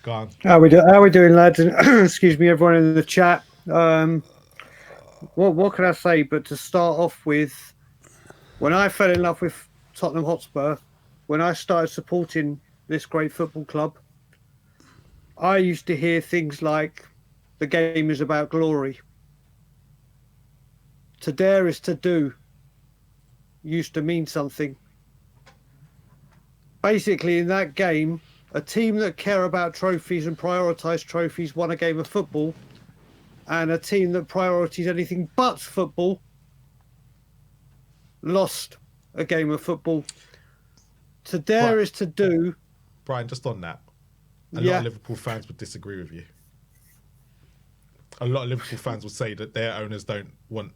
Go on. How we doing, lads? And excuse me, everyone in the chat. What can I say? But to start off with, when I fell in love with Tottenham Hotspur, when I started supporting this great football club, I used to hear things like, "The game is about glory." To dare is to do used to mean something. Basically, in that game, a team that care about trophies and prioritise trophies won a game of football, and a team that priorities anything but football lost a game of football. To dare is to do. Brian, just on that, a lot of Liverpool fans would disagree with you. A lot of Liverpool fans would say that their owners don't want.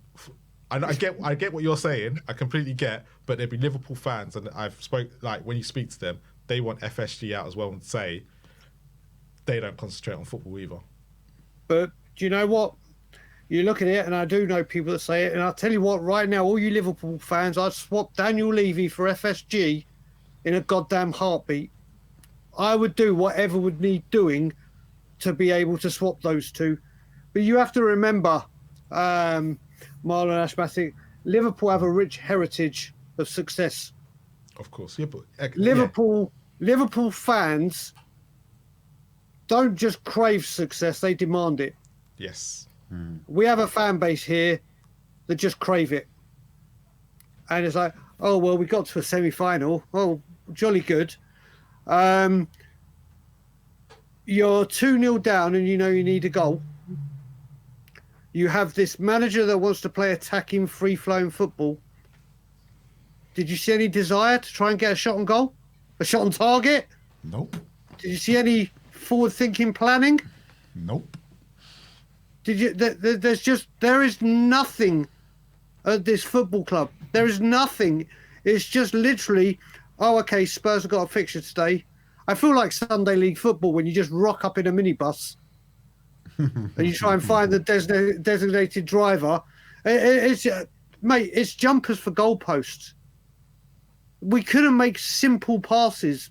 I get what you're saying. I completely get, but there'd be Liverpool fans, and when you speak to them, they want FSG out as well, and say they don't concentrate on football either. But do you know what? You look at it, and I do know people that say it, and I'll tell you what, right now, all you Liverpool fans, I'd swap Daniel Levy for FSG in a goddamn heartbeat. I would do whatever would need doing to be able to swap those two. But you have to remember, Marlon Ashmatic, Liverpool have a rich heritage of success. Of course, yeah, but Liverpool fans don't just crave success; they demand it. Yes, we have a fan base here that just crave it, and it's like, oh well, we got to a semi-final. Oh, jolly good. You're 2-0 down, and you know you need a goal. You have this manager that wants to play attacking, free-flowing football. Did you see any desire to try and get a shot on goal? A shot on target? Nope. Did you see any forward-thinking planning? Nope. Did you? There is nothing at this football club. There is nothing. It's just literally, oh, okay, Spurs have got a fixture today. I feel like Sunday League football when you just rock up in a minibus and you try and find the designated driver. It's jumpers for goalposts. We couldn't make simple passes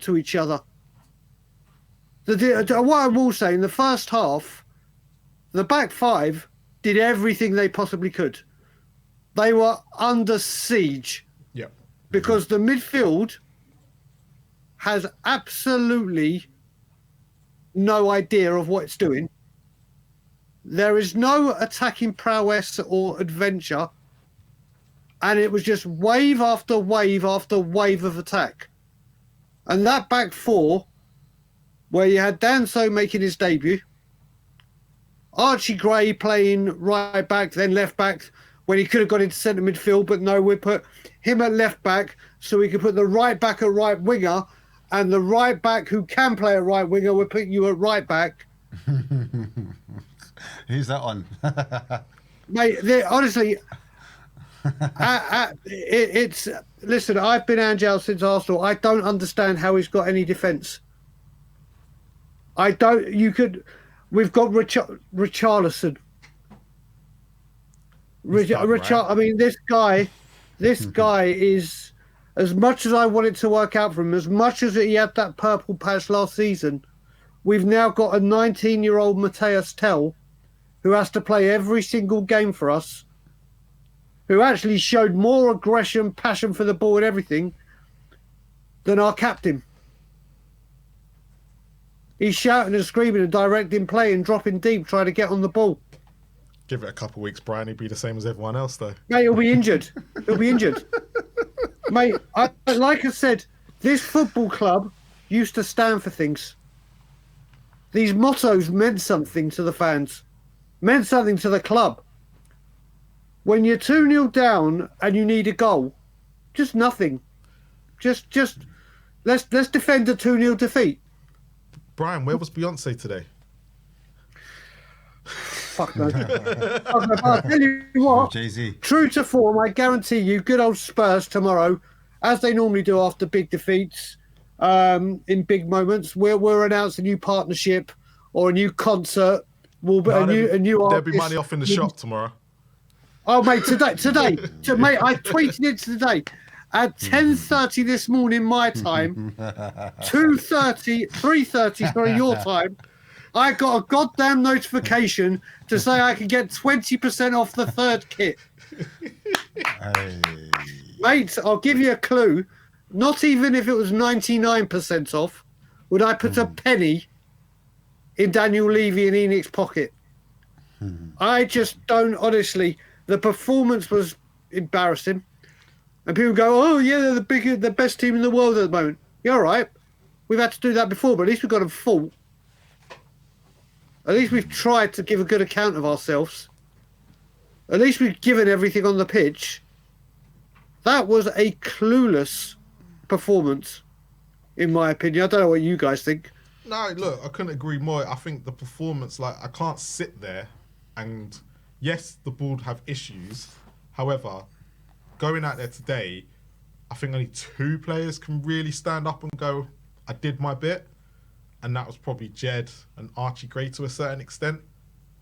to each other. What I will say, in the first half, the back five did everything they possibly could. They were under siege. Yep. Because the midfield has absolutely no idea of what it's doing. There is no attacking prowess or adventure. And it was just wave after wave after wave of attack. And that back four, where you had Danso making his debut, Archie Gray playing right back, then left back, when he could have got into centre midfield, but no, we put him at left back so we could put the right back at right winger, and the right back who can play a right winger, we're putting you at right back. Who's that on? Mate, honestly, listen, I've been Angel since Arsenal. I don't understand how he's got any defence. We've got Richarlison. I mean, this guy is, as much as I wanted to work out for him, as much as he had that purple patch last season, we've now got a 19-year-old Mateus Tell who has to play every single game for us, who actually showed more aggression, passion for the ball and everything than our captain. He's shouting and screaming and directing play and dropping deep, trying to get on the ball. Give it a couple of weeks, Brian. He'd be the same as everyone else, though. Mate, he'll be injured. Mate, like I said, this football club used to stand for things. These mottos meant something to the fans, meant something to the club. When you're 2-0 down and you need a goal, just nothing. Just let's defend a 2-0 defeat. Brian, where was Beyonce today? Fuck no. I'll tell you what, Jay-Z. True to form, I guarantee you, good old Spurs tomorrow, as they normally do after big defeats, in big moments, we'll announce a new partnership or a new concert. There'll be money off in the shop tomorrow. Oh, mate, today, mate, I tweeted it today. at 10:30 this morning my time, 2:30, 3:30, sorry, your time, I got a goddamn notification to say I could get 20% off the third kit. Hey. Mate, I'll give you a clue. Not even if it was 99% off, would I put a penny in Daniel Levy and Enix's pocket. I just don't, honestly. The performance was embarrassing. And people go, oh, yeah, they're the best team in the world at the moment. You're all right. We've had to do that before, but at least we've got them full. At least we've tried to give a good account of ourselves. At least we've given everything on the pitch. That was a clueless performance, in my opinion. I don't know what you guys think. No, look, I couldn't agree more. I think the performance, like, I can't sit there and, yes, the board have issues. However, going out there today, I think only 2 players can really stand up and go, I did my bit. And that was probably Jed and Archie Gray to a certain extent,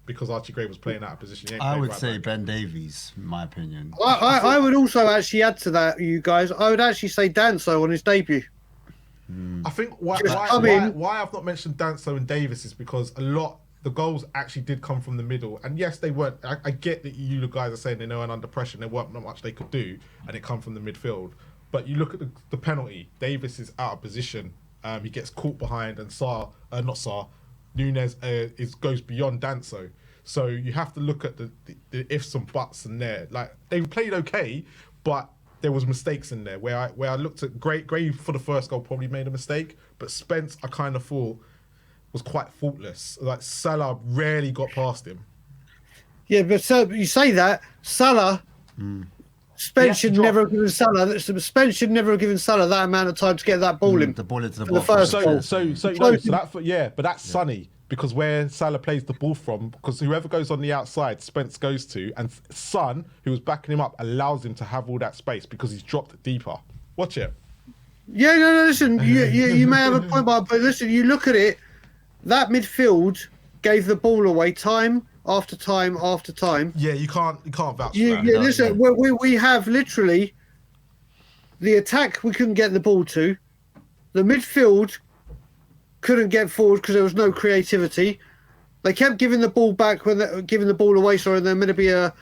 because Archie Gray was playing out of position. I would say Ben Davies, in my opinion. I would also actually add to that, you guys. I would actually say Danso on his debut. I think why I've not mentioned Danso and Davis is because the goals actually did come from the middle. And yes, they weren't. I get that you guys are saying they weren't under pressure and there weren't not much they could do, and it come from the midfield. But you look at the penalty. Davis is out of position. He gets caught behind, and Nunes goes beyond Danso. So you have to look at the ifs and buts in there. Like, they played okay, but there was mistakes in there where I looked at Gray for the first goal probably made a mistake, but Spence I kind of thought was quite faultless. Like, Salah rarely got past him. Yeah, but so you say that Salah, Spence should never have given Salah that amount of time to get that ball in. The ball into the the first goal. But that's Sonny, because where Salah plays the ball from, because whoever goes on the outside, Spence goes to, and Son, who was backing him up, allows him to have all that space because he's dropped it deeper. Watch it. Yeah, no, listen, you may have a point, but listen, you look at it, that midfield gave the ball away time after time after time. Yeah, you can't vouch for that. Yeah, listen, we have literally the attack we couldn't get the ball to, the midfield couldn't get forward because there was no creativity. They kept giving the ball back giving the ball away. Sorry, and there meant to be an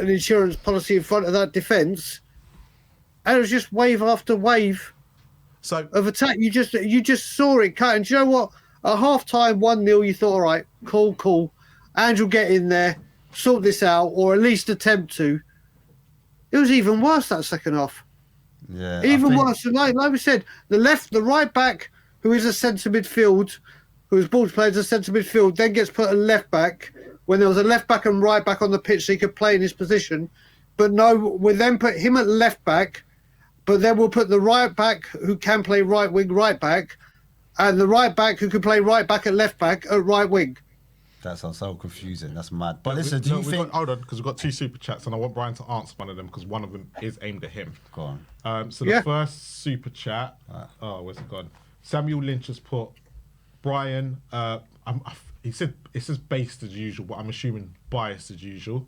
insurance policy in front of that defence, and it was just wave after wave of attack. You just saw it cut. And do you know what? At half time, 1-0, you thought, all right, cool. Andrew, get in there, sort this out, or at least attempt to. It was even worse that second half. Yeah, Worse. Like we said, the right back, who is a centre midfield, who was ball to play as a centre midfield, then gets put at left back when there was a left back and right back on the pitch so he could play in his position. But no, we'll then put him at left back, but then we'll put the right back who can play right wing right back, and the right back who can play right back and left back at right wing. That sounds so confusing. That's mad. But listen, do you think... Hold on, because we've got 2 super chats, and I want Brian to answer one of them, because one of them is aimed at him. Go on. So the first super chat... where's it gone? Samuel Lynch has put, Brian... it says based as usual, but I'm assuming biased as usual.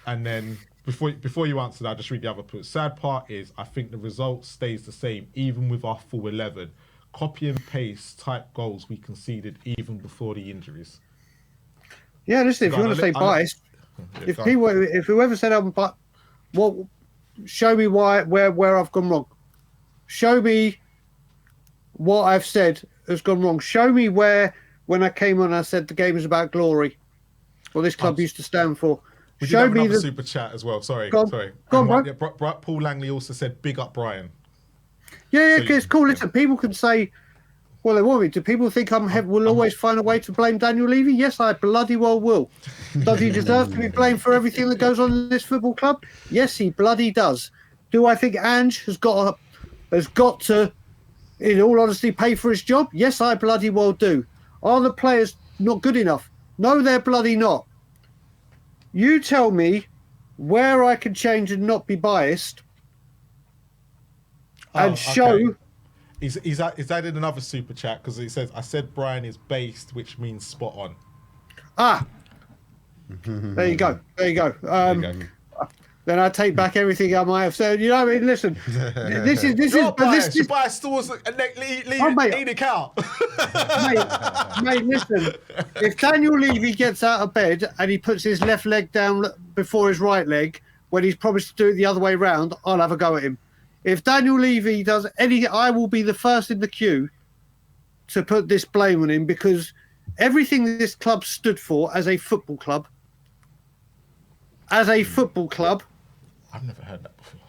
And then, before you answer that, I'll just read the other put. Sad part is, I think the result stays the same, even with our full 11. Copy and paste type goals we conceded even before the injuries. Yeah, listen, if you want to say biased, if whoever said show me where I've gone wrong. Show me what I've said has gone wrong. Show me where, when I came on, I said the game is about glory, what this club used to stand for. We show me the super chat as well. Sorry. Go on, bro. Paul Langley also said, "Big up, Brian." Yeah, it's cool. Listen, people can say, well, they want me. Do people think will always find a way to blame Daniel Levy? Yes, I bloody well will. Does he deserve to be blamed for everything that goes on in this football club? Yes, he bloody does. Do I think Ange has got to, in all honesty, pay for his job? Yes, I bloody well do. Are the players not good enough? No, they're bloody not. You tell me where I can change and not be biased. And show. Okay. He's added another super chat because he says, I said Brian is based, which means spot on. There you go. then I take back everything I might have said. You know what I mean? Listen, this is Your bias. this Your bias still was lead it out. mate, listen. If Daniel Levy gets out of bed and he puts his left leg down before his right leg when he's promised to do it the other way round, I'll have a go at him. If Daniel Levy does anything, I will be the first in the queue to put this blame on him, because everything this club stood for as a football club, I've never heard that before.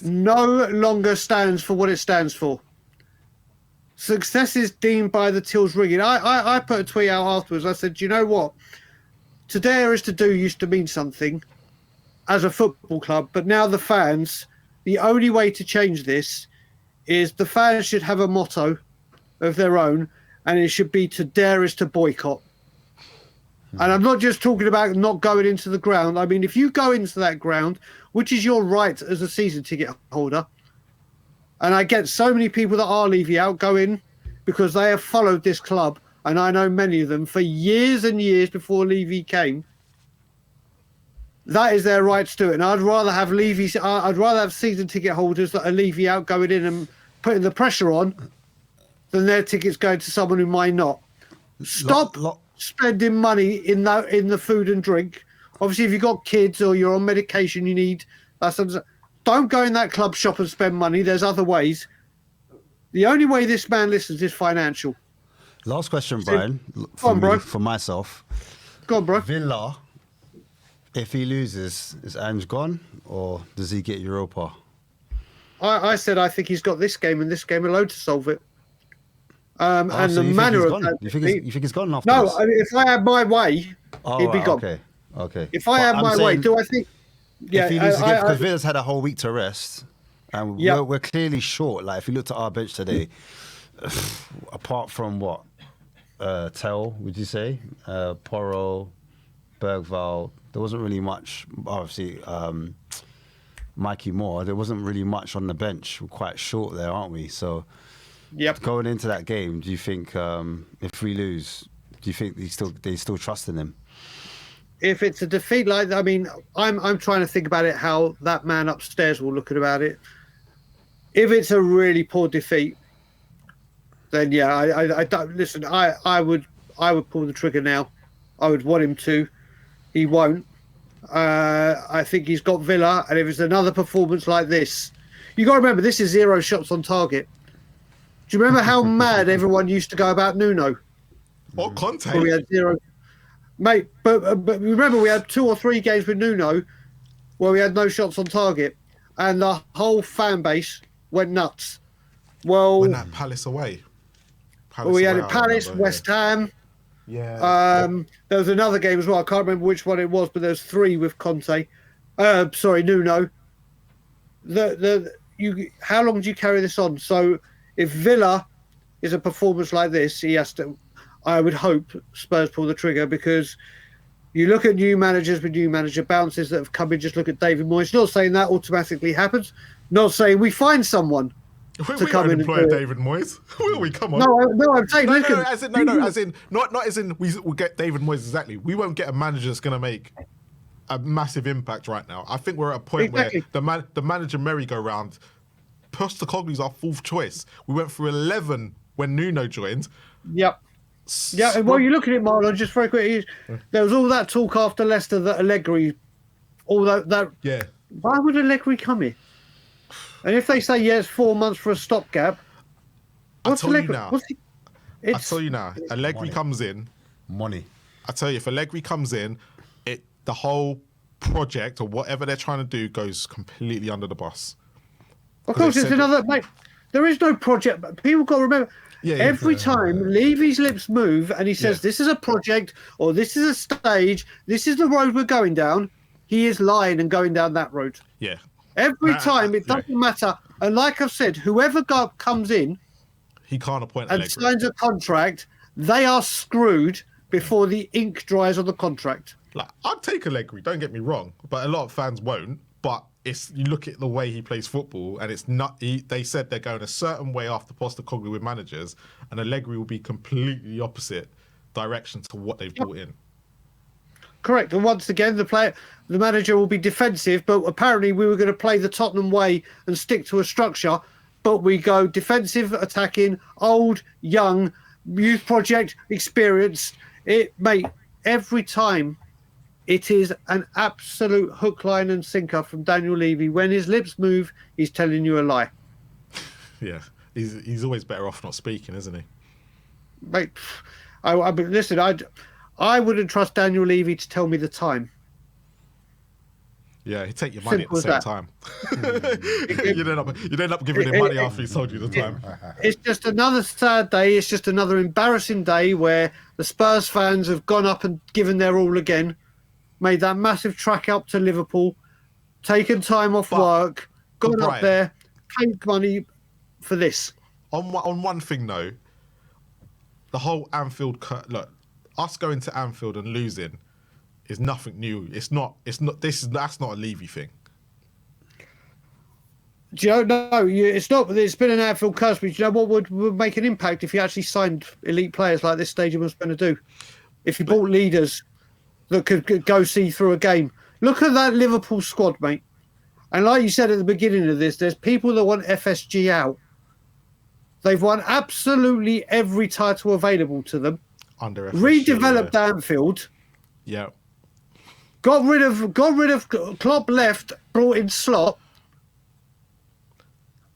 No longer stands for what it stands for. Success is deemed by the tills rigging. I put a tweet out afterwards. I said, do you know what? To dare is to do used to mean something as a football club, but now the fans, the only way to change this is the fans should have a motto of their own, and it should be to dare is to boycott. And I'm not just talking about not going into the ground. I mean, if you go into that ground, which is your right as a season ticket holder, and I get so many people that are Levy out go in because they have followed this club, and I know many of them for years and years before Levy came. That is their right to do it. And I'd rather have I'd rather have season ticket holders that are Levy out going in and putting the pressure on than their tickets going to someone who might not. Stop spending money in the food and drink. Obviously, if you've got kids or you're on medication, you need don't go in that club shop and spend money. There's other ways. The only way this man listens is financial. Last question, Brian, for myself. Go on, bro. Villa, if he loses, is Ange gone, or does he get Europa? I said I think he's got this game and this game alone to solve it. And so the manner of that. You think he's gone after No, this? I mean, if I had my way, he'd be gone. Okay. If I had my way, do I think? Yeah, if he loses again, because Villa's had a whole week to rest, and we're clearly short. Like, if you looked at our bench today, apart from what Tell, would you say, Porro, Bergvall, there wasn't really much. Obviously, Mikey Moore, there wasn't really much on the bench. We're quite short there, aren't we? So, going into that game, do you think if we lose, do you think they still trust in him? If it's a defeat like that, I mean, I'm trying to think about it, how that man upstairs will look about it. If it's a really poor defeat, then I don't listen. I would pull the trigger now. I would want him to. He won't. I think he's got Villa, and if it's another performance like this, you got to remember this is 0 shots on target. Do you remember how mad everyone used to go about Nuno? What Conte? We had 0. Mate, but remember we had 2 or 3 games with Nuno where we had no shots on target, and the whole fan base went nuts. Well, when that Palace away. We had it Palace, West Ham. Yeah. There was another game as well. I can't remember which one it was, but there's 3 with Conte. Nuno. How long do you carry this on? So if Villa is a performance like this, he has to. I would hope Spurs pull the trigger, because you look at new managers with new manager bounces that have come in. Just look at David Moyes. Not saying that automatically happens. Not saying we find someone to come in and employ David Moyes. Will we? Come on. No, I'm saying not as in we'll get David Moyes exactly. We won't get a manager that's going to make a massive impact right now. I think we're at a point where the manager merry-go-round, Postecoglou's our 4th choice. We went through 11 when Nuno joined. Yep. Yeah, well, you look at it, Marlon, just very quickly. There was all that talk after Leicester that Allegri, all that. Yeah. Why would Allegri come in? And if they say, it's 4 months for a stopgap, what's Allegri? I'll tell you now. Allegri comes in. Money. I tell you, if Allegri comes in, the whole project or whatever they're trying to do goes completely under the bus. Of course, it's another. Mate, there is no project. But people got to remember. Every time Levy's lips move and he says, this is a project, or this is a stage, this is the road we're going down, he is lying and going down that road. Yeah. Every time, it doesn't matter. And like I've said, whoever comes in, he can't appoint and Allegri. Signs a contract, they are screwed before the ink dries on the contract. Like, I'd take Allegri, don't get me wrong, but a lot of fans won't. But you look at the way he plays football, and it's not. They said they're going a certain way after Postecoglou with managers, and Allegri will be completely opposite direction to what they've brought in. Correct. And once again, the manager will be defensive, but apparently we were going to play the Tottenham way and stick to a structure, but we go defensive, attacking, old, young, youth project, experienced. Mate, every time it is an absolute hook, line and sinker from Daniel Levy. When his lips move, he's telling you a lie. Yeah, he's always better off not speaking, isn't he? Mate, listen, I wouldn't trust Daniel Levy to tell me the time. Yeah, he'd take your money Simple at the same time. You'd end up giving him money after he's told you the time. It's just another sad day. It's just another embarrassing day where the Spurs fans have gone up and given their all again, made that massive track up to Liverpool, taken time off work, gone up there, paid money for this. On one thing though, the whole Anfield look, us going to Anfield and losing is nothing new. That's not a Levy thing. Do you know? No, it's not. It's been an Anfield curse, but you know what would make an impact if you actually signed elite players like this stadium was going to do? If you bought leaders that could go see through a game. Look at that Liverpool squad, mate. And like you said at the beginning of this, there's people that want FSG out. They've won absolutely every title available to them. Under FSG, redeveloped Anfield. Yeah. Got rid of Klopp, left, brought in Slot.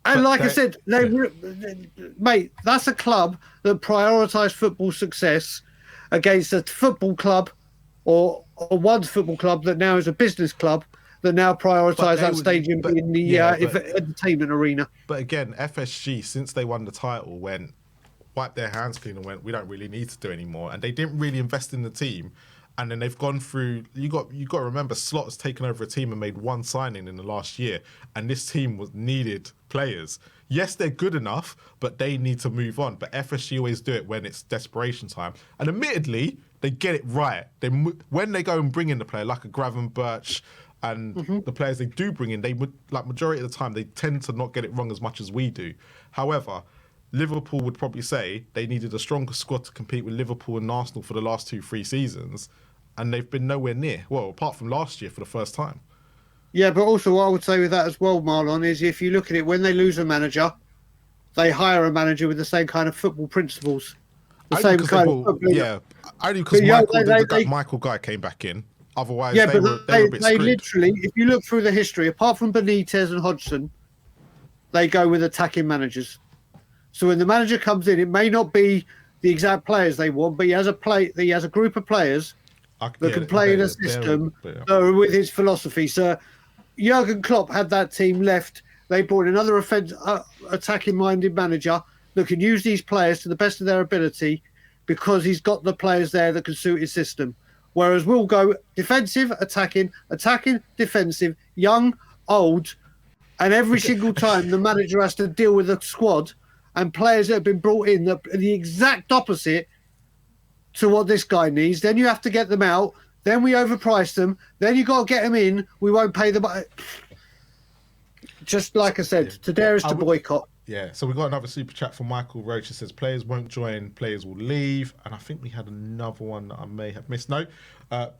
And like I said, mate, that's a club that prioritised football success against a football club or one football club that now is a business club that now prioritise that stadium in the entertainment arena. But again, FSG, since they won the title, wiped their hands clean and went, we don't really need to do anymore. And they didn't really invest in the team. And then they've gone through. You got to remember, Slot has taken over a team and made one signing in the last year, and this team needed players. Yes, they're good enough, but they need to move on. But FSG always do it when it's desperation time, and admittedly, they get it right. When they go and bring in the player like a Gravenberch and the players they do bring in, they would, like majority of the time, they tend to not get it wrong as much as we do. However, Liverpool would probably say they needed a stronger squad to compete with Liverpool and Arsenal for the last 2-3 seasons. And they've been nowhere near. Well, apart from last year for the first time. Yeah, but also what I would say with that as well, Marlon, is if you look at it, when they lose a manager, they hire a manager with the same kind of football principles. Only because Michael Guy came back in. Otherwise, they were a bit screwed. Literally, if you look through the history, apart from Benitez and Hodgson, they go with attacking managers. So when the manager comes in, it may not be the exact players they want, but he has a group of players that can play in a system that are with his philosophy. So Jurgen Klopp had that team left. They brought another attacking-minded manager that can use these players to the best of their ability because he's got the players there that can suit his system. Whereas we'll go defensive, attacking, defensive, young, old, and every single time the manager has to deal with a squad and players that have been brought in that are the exact opposite to what this guy needs. Then you have to get them out. Then we overprice them. Then you got to get them in. We won't pay them. Just like I said, to dare is to boycott. Yeah, so we got another super chat from Michael Roach. It says players won't join, players will leave. And I think we had another one that I may have missed. No,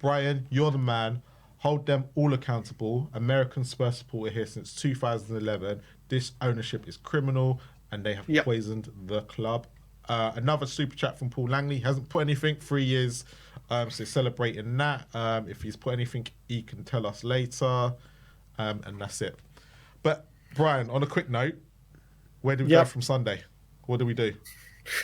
Brian, you're the man. Hold them all accountable. American Spurs supporter here since 2011. This ownership is criminal and they have poisoned the club. Another super chat from Paul Langley. Hasn't put anything, 3 years. So celebrating that. If he's put anything, he can tell us later. And that's it. But Brian, on a quick note, where do we go from Sunday? What do we do?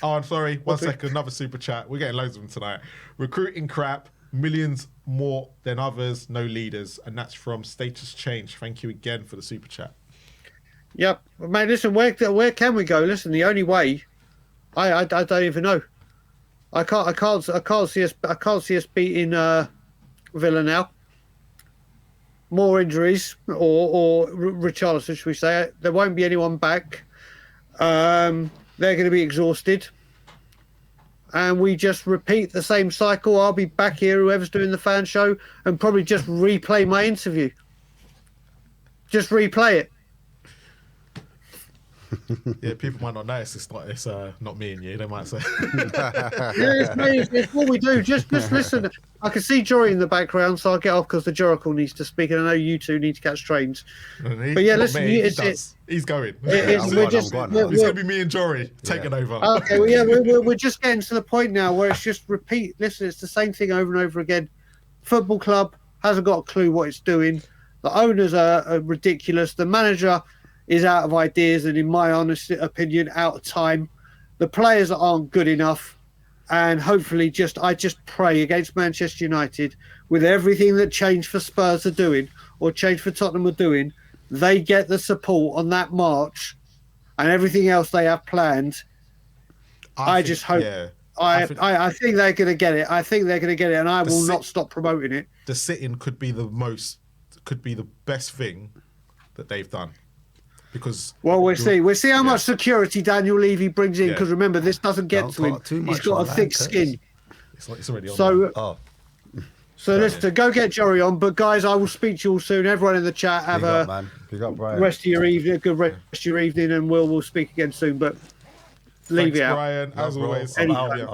Oh, I'm sorry. One second. Another super chat. We're getting loads of them tonight. Recruiting crap. Millions more than others. No leaders. And that's from Status Change. Thank you again for the super chat. Yep. Mate, listen, where can we go? Listen, the only way... I don't even know. I can't see us beating Villa now. More injuries or Richarlison, should we say? There won't be anyone back. They're going to be exhausted, and we just repeat the same cycle. I'll be back here, whoever's doing the fan show, and probably just replay my interview. Just replay it. Yeah, people might not notice it's not me and you. They might say. Yeah, it's me. It's what we do. Just listen. I can see Jory in the background, so I'll get off because the Joracle needs to speak, and I know you two need to catch trains. But yeah, listen, he's going. It's gonna be me and Jory taking over. Okay, well, yeah, we're just getting to the point now where it's just repeat. Listen, it's the same thing over and over again. Football club hasn't got a clue what it's doing. The owners are ridiculous. The manager is out of ideas, and in my honest opinion, out of time. The players aren't good enough, and hopefully, I just pray against Manchester United with everything that Change for Spurs are doing or Change for Tottenham are doing, they get the support on that march and everything else they have planned. I just hope. Yeah. I think they're going to get it. I think they're going to get it, and I will not stop promoting it. The sit-in could be the best thing that they've done. Because we'll see. We'll see how much security Daniel Levy brings in. Because remember, this doesn't get to him. He's got a thick skin. It's already on. So let's go get Jory on. But guys, I will speak to you all soon. Everyone in the chat, have rest of your evening, a good rest of your evening, and we'll speak again soon. But leave it out. Brian, as always.